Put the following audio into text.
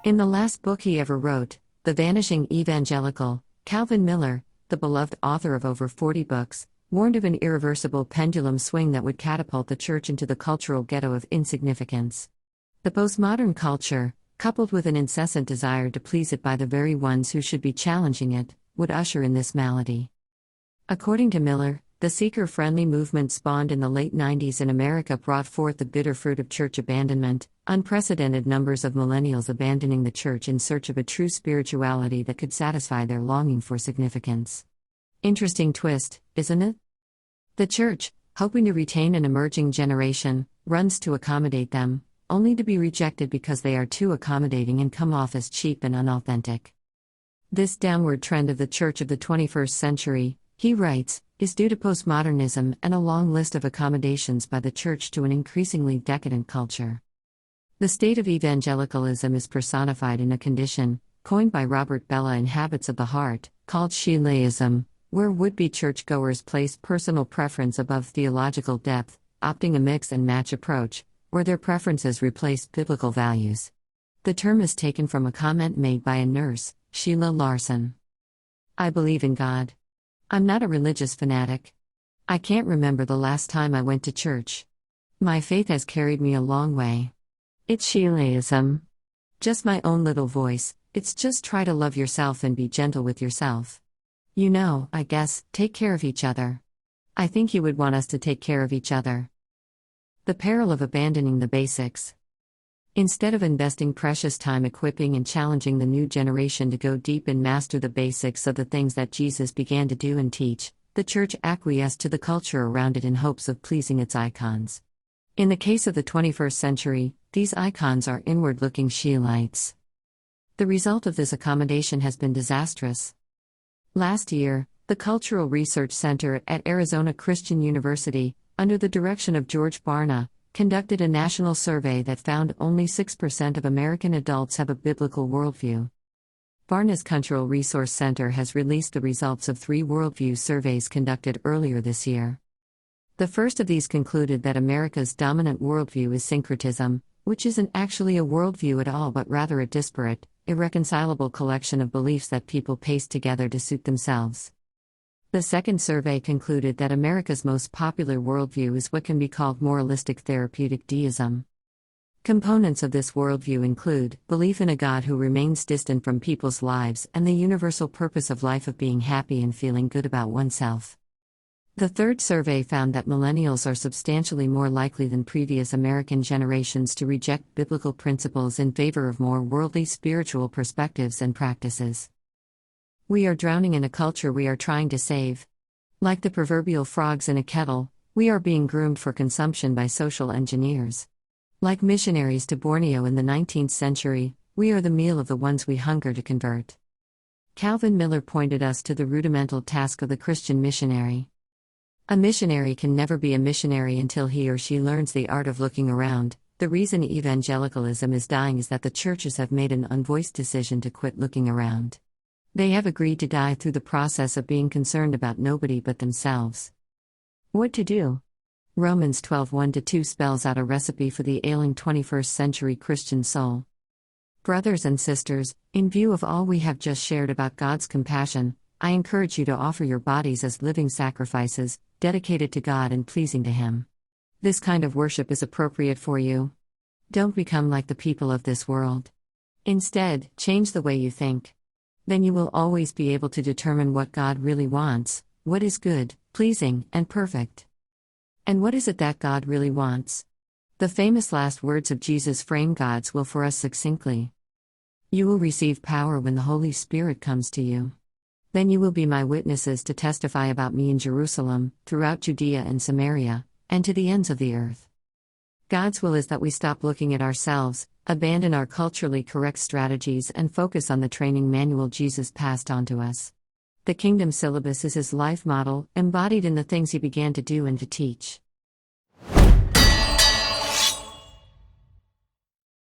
In the last book he ever wrote, The Vanishing Evangelical, Calvin Miller, the beloved author of over 40 books, warned of an irreversible pendulum swing that would catapult the church into the cultural ghetto of insignificance. The postmodern culture, coupled with an incessant desire to please it by the very ones who should be challenging it, would usher in this malady. According to Miller, the seeker-friendly movement spawned in the late 90s in America brought forth the bitter fruit of church abandonment, unprecedented numbers of millennials abandoning the church in search of a true spirituality that could satisfy their longing for significance. Interesting twist, isn't it? The church, hoping to retain an emerging generation, runs to accommodate them, only to be rejected because they are too accommodating and come off as cheap and unauthentic. This downward trend of the church of the 21st century, he writes, is due to postmodernism and a long list of accommodations by the church to an increasingly decadent culture. The state of evangelicalism is personified in a condition, coined by Robert Bellah in Habits of the Heart, called Shilaism, where would-be churchgoers place personal preference above theological depth, opting a mix-and-match approach, where their preferences replace biblical values. The term is taken from a comment made by a nurse, Sheila Larson. I believe in God. I'm not a religious fanatic. I can't remember the last time I went to church. My faith has carried me a long way. It's Shilaism. Just my own little voice, it's just try to love yourself and be gentle with yourself. You know, I guess, take care of each other. I think you would want us to take care of each other. The peril of abandoning the basics. Instead of investing precious time equipping and challenging the new generation to go deep and master the basics of the things that Jesus began to do and teach, the church acquiesced to the culture around it in hopes of pleasing its icons. In the case of the 21st century, these icons are inward-looking Shielites. The result of this accommodation has been disastrous. Last year, the Cultural Research Center at Arizona Christian University, under the direction of George Barna, conducted a national survey that found only 6% of American adults have a biblical worldview. Barna's Cultural Resource Center has released the results of 3 worldview surveys conducted earlier this year. The first of these concluded that America's dominant worldview is syncretism, which isn't actually a worldview at all but rather a disparate, irreconcilable collection of beliefs that people paste together to suit themselves. The second survey concluded that America's most popular worldview is what can be called moralistic therapeutic deism. Components of this worldview include belief in a God who remains distant from people's lives and the universal purpose of life of being happy and feeling good about oneself. The third survey found that millennials are substantially more likely than previous American generations to reject biblical principles in favor of more worldly spiritual perspectives and practices. We are drowning in a culture we are trying to save. Like the proverbial frogs in a kettle, we are being groomed for consumption by social engineers. Like missionaries to Borneo in the 19th century, we are the meal of the ones we hunger to convert. Calvin Miller pointed us to the rudimental task of the Christian missionary. A missionary can never be a missionary until he or she learns the art of looking around. The reason evangelicalism is dying is that the churches have made an unvoiced decision to quit looking around. They have agreed to die through the process of being concerned about nobody but themselves. What to do? Romans 12:1-2 spells out a recipe for the ailing 21st century Christian soul. Brothers and sisters, in view of all we have just shared about God's compassion, I encourage you to offer your bodies as living sacrifices, dedicated to God and pleasing to Him. This kind of worship is appropriate for you. Don't become like the people of this world. Instead, change the way you think. Then you will always be able to determine what God really wants, what is good, pleasing, and perfect. And what is it that God really wants? The famous last words of Jesus frame God's will for us succinctly. You will receive power when the Holy Spirit comes to you. Then you will be my witnesses to testify about me in Jerusalem, throughout Judea and Samaria, and to the ends of the earth. God's will is that we stop looking at ourselves, abandon our culturally correct strategies and focus on the training manual Jesus passed on to us. The kingdom syllabus is His life model, embodied in the things He began to do and to teach.